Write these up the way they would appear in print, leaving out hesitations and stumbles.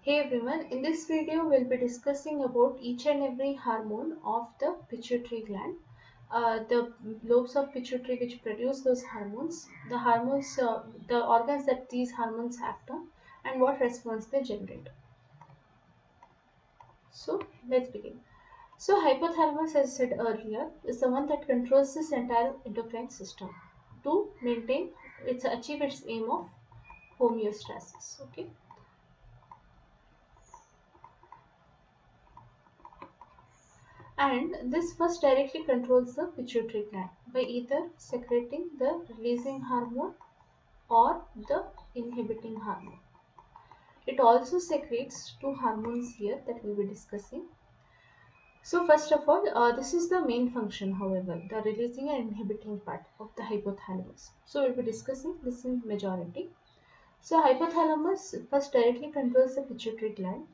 Hey everyone, in this video we'll be discussing about each and every hormone of the pituitary gland, the lobes of pituitary which produce those hormones, the organs that these hormones act on, and what response they generate. So let's begin. So hypothalamus, as I said earlier, is the one that controls this entire endocrine system to achieve its aim of homeostasis. Okay. And this first directly controls the pituitary gland by either secreting the releasing hormone or the inhibiting hormone. It also secretes two hormones here that we'll be discussing. So first of all, this is the main function, however, the releasing and inhibiting part of the hypothalamus. So we'll be discussing this in majority. So hypothalamus first directly controls the pituitary gland.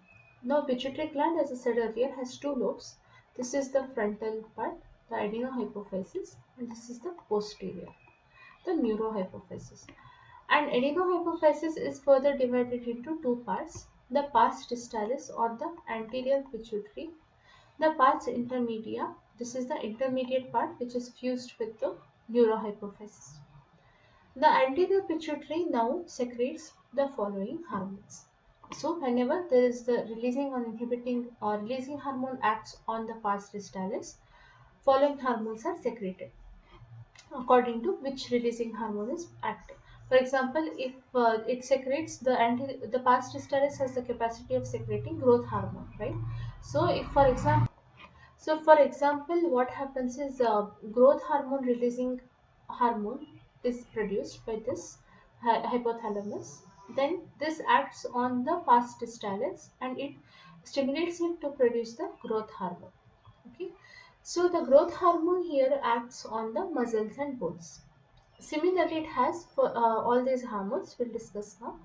Now pituitary gland, as I said earlier, has two lobes. This is the frontal part, the adenohypophysis, and this is the posterior, the neurohypophysis. And adenohypophysis is further divided into two parts, the pars distalis or the anterior pituitary, the pars intermedia. This is the intermediate part which is fused with the neurohypophysis. The anterior pituitary now secretes the following hormones. So whenever there is the releasing or inhibiting or releasing hormone acts on the pars distalis, following hormones are secreted according to which releasing hormone is active. For example, if it secretes the pars distalis has the capacity of secreting growth hormone, right? So if for example, what happens is growth hormone releasing hormone is produced by this hypothalamus. Then this acts on the pars distalis and it stimulates it to produce the growth hormone. Okay, so the growth hormone here acts on the muscles and bones. Similarly, it has for all these hormones we'll discuss now.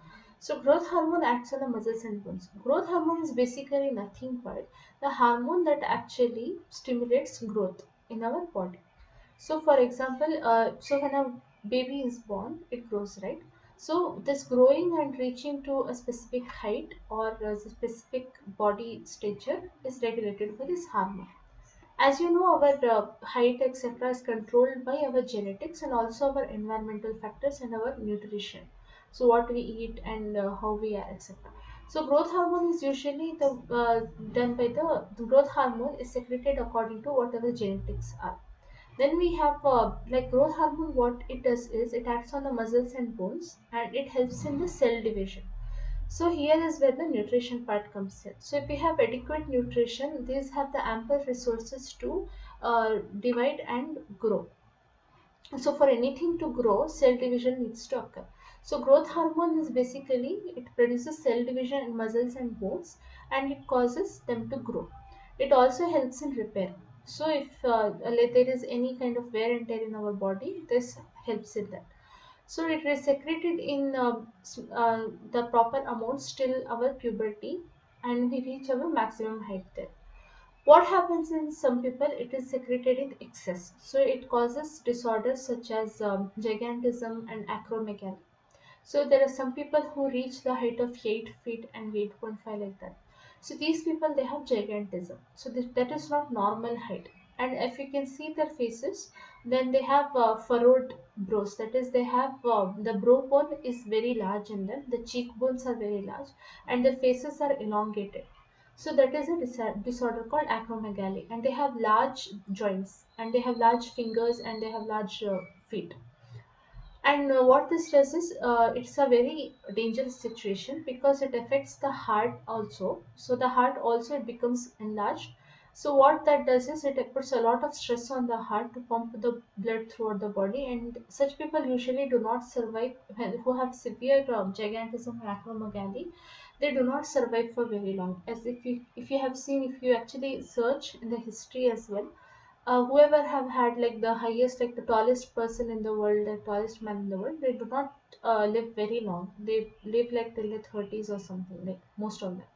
So growth hormone acts on the muscles and bones. Growth hormone is basically nothing but the hormone that actually stimulates growth in our body. So for example, so when a baby is born, it grows, right? So this growing and reaching to a specific height or a specific body stature is regulated by this hormone. As you know, our height, etc., is controlled by our genetics and also our environmental factors and our nutrition. So, what we eat and how we are, etc. So, growth hormone is usually done by the growth hormone is secreted according to what our genetics are. Then we have like growth hormone. What it does is it acts on the muscles and bones and it helps in the cell division. So here is where the nutrition part comes in. So if we have adequate nutrition, these have the ample resources to divide and grow. So for anything to grow, cell division needs to occur. So growth hormone is basically, it produces cell division in muscles and bones and it causes them to grow. It also helps in repair. So if like there is any kind of wear and tear in our body, this helps in that. So it is secreted in the proper amounts till our puberty and we reach our maximum height there. What happens in some people, it is secreted in excess. So it causes disorders such as gigantism and acromegaly. So there are some people who reach the height of 8 feet and 8.5 like that. So these people, they have gigantism. So that is not normal height. And if you can see their faces, then they have furrowed brows. That is, they have the brow bone is very large in them. The cheekbones are very large, and their faces are elongated. So that is a disorder called acromegaly, and they have large joints, and they have large fingers, and they have large feet. And what this does is it's a very dangerous situation because it affects the heart also. So the heart also it becomes enlarged. So what that does is it puts a lot of stress on the heart to pump the blood throughout the body, and such people usually do not survive who have severe gigantism or acromegaly. They do not survive for very long. As if you have seen, if you actually search in the history as well, whoever have had like the highest, like the tallest person in the world, the tallest man in the world, they do not live very long. They live like till the 30s or something, like most of them.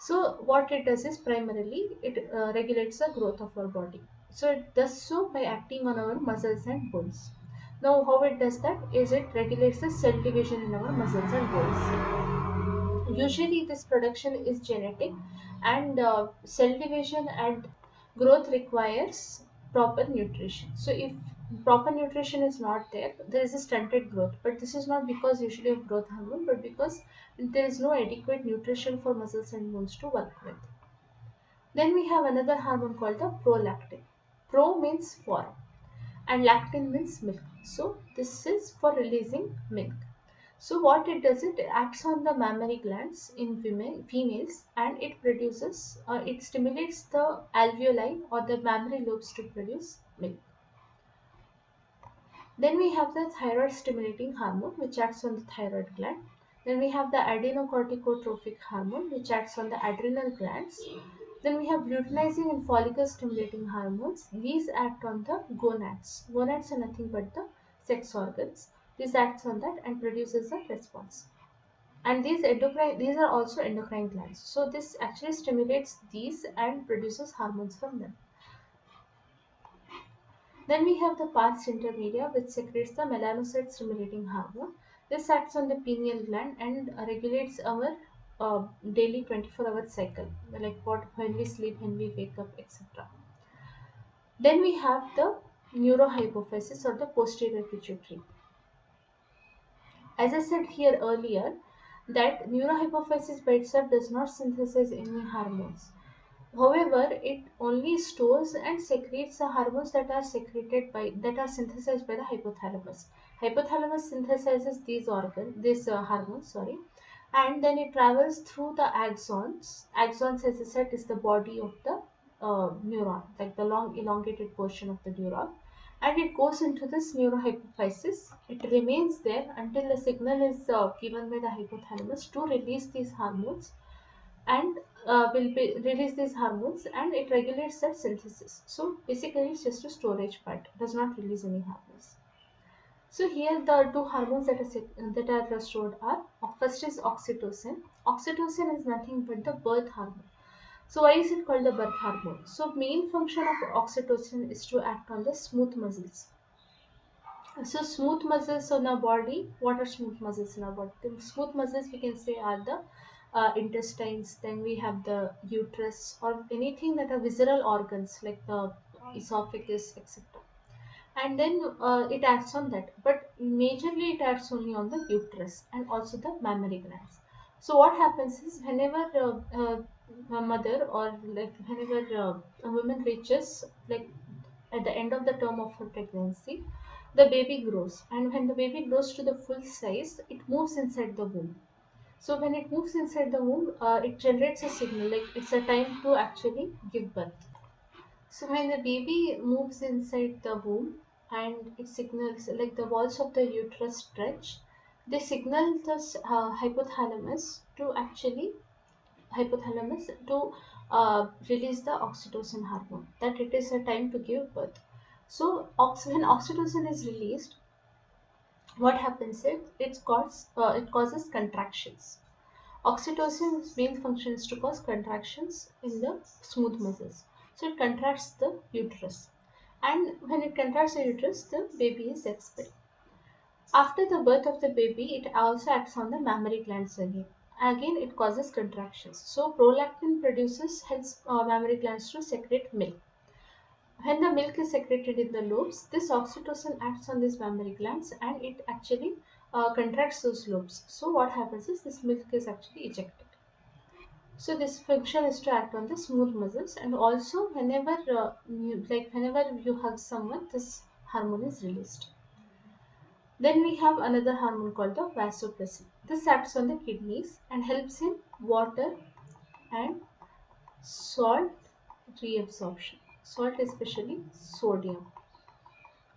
So what it does is primarily it regulates the growth of our body. So it does so by acting on our muscles and bones. Now how it does that is it regulates the cell division in our muscles and bones. Usually this production is genetic, and cell division and growth requires proper nutrition. So if proper nutrition is not there, there is a stunted growth. But this is not because usually of growth hormone, but because there is no adequate nutrition for muscles and bones to work with. Then we have another hormone called the prolactin. Pro means for and lactin means milk. So this is for releasing milk. So what it does, it acts on the mammary glands in females, and it stimulates the alveoli or the mammary lobes to produce milk. Then we have the thyroid stimulating hormone which acts on the thyroid gland. Then we have the adrenocorticotropic hormone which acts on the adrenal glands. Then we have luteinizing and follicle stimulating hormones. These act on the gonads. Gonads are nothing but the sex organs. This acts on that and produces a response. And these are also endocrine glands. So this actually stimulates these and produces hormones from them. Then we have the pars intermedia which secretes the melanocyte stimulating hormone. This acts on the pineal gland and regulates our daily 24-hour cycle, like when we sleep, when we wake up, etc. Then we have the neurohypophysis or the posterior pituitary. As I said here earlier, that neurohypophysis by itself does not synthesize any hormones. However, it only stores and secretes the hormones that are synthesized by the hypothalamus. Hypothalamus synthesizes these hormones, and then it travels through the axons. Axons, as I said, is the body of the neuron, like the long elongated portion of the neuron, and it goes into this neurohypophysis. It remains there until the signal is given by the hypothalamus to release these hormones, and release these hormones, and it regulates that synthesis. So basically it's just a storage part, it does not release any hormones. So here the two hormones that are stored are, first is oxytocin. Oxytocin is nothing but the birth hormone. So why is it called the birth hormone? So main function of oxytocin is to act on the smooth muscles. So smooth muscles in our body, what are smooth muscles in our body? The smooth muscles we can say are the intestines, then we have the uterus, or anything that are visceral organs like the esophagus, etc. And then it acts on that, but majorly it acts only on the uterus and also the mammary glands. So what happens is, whenever a mother, or like whenever a woman reaches like at the end of the term of her pregnancy, the baby grows, and when the baby grows to the full size, it moves inside the womb. So when it moves inside the womb, it generates a signal, like it's a time to actually give birth. So when the baby moves inside the womb and it signals, like the walls of the uterus stretch, they signal the hypothalamus to release the oxytocin hormone, that it is a time to give birth. So when oxytocin is released, what happens is it causes contractions. Oxytocin's main function is to cause contractions in the smooth muscles. So it contracts the uterus, and when it contracts the uterus, the baby is expelled. After the birth of the baby, it also acts on the mammary glands again. Again, it causes contractions. So prolactin helps mammary glands to secrete milk. When the milk is secreted in the lobes, this oxytocin acts on these mammary glands, and it actually contracts those lobes. So what happens is this milk is actually ejected. So this function is to act on the smooth muscles, and also whenever you hug someone, this hormone is released. Then we have another hormone called the vasopressin. This acts on the kidneys and helps in water and salt reabsorption. Salt, especially sodium.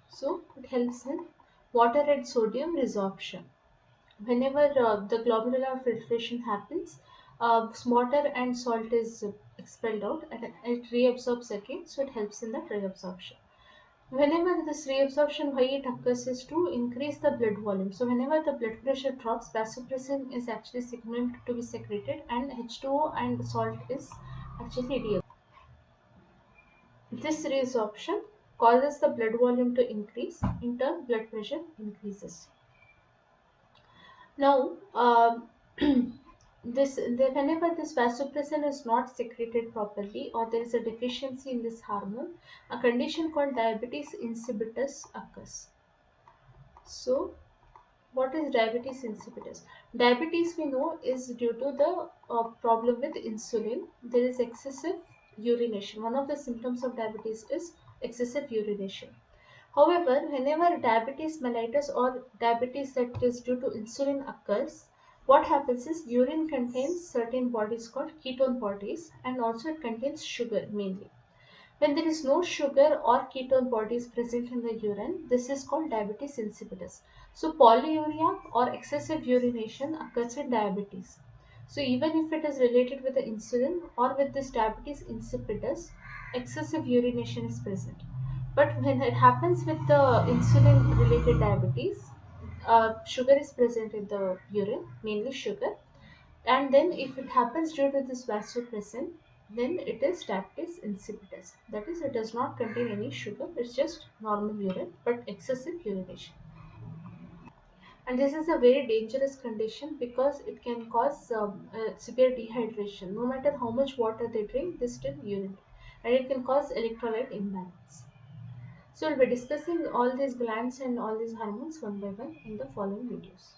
So it helps in water and sodium resorption. Whenever the glomerular filtration happens, water and salt is expelled out and it reabsorbs again, so it helps in that reabsorption. Whenever this reabsorption, why it occurs is to increase the blood volume. So whenever the blood pressure drops, vasopressin is actually signaled to be secreted, and H2O and salt is actually reabsorbed. This resorption causes the blood volume to increase, in turn blood pressure increases. Now Whenever this vasopressin is not secreted properly or there is a deficiency in this hormone, a condition called diabetes insipidus occurs. So, what is diabetes insipidus? Diabetes, we know, is due to the problem with insulin. There is excessive urination. One of the symptoms of diabetes is excessive urination. However, whenever diabetes mellitus or diabetes that is due to insulin occurs, what happens is urine contains certain bodies called ketone bodies, and also it contains sugar mainly. When there is no sugar or ketone bodies present in the urine, this is called diabetes insipidus. So polyuria or excessive urination occurs in diabetes. So even if it is related with the insulin or with this diabetes insipidus, excessive urination is present. But when it happens with the insulin related diabetes, sugar is present in the urine, mainly sugar, and then if it happens due to this vasopressin, then it is diabetes insipidus. That is, it does not contain any sugar, it's just normal urine but excessive urination. And this is a very dangerous condition because it can cause severe dehydration. No matter how much water they drink, they still urinate, and it can cause electrolyte imbalance. So we'll be discussing all these glands and all these hormones one by one in the following videos.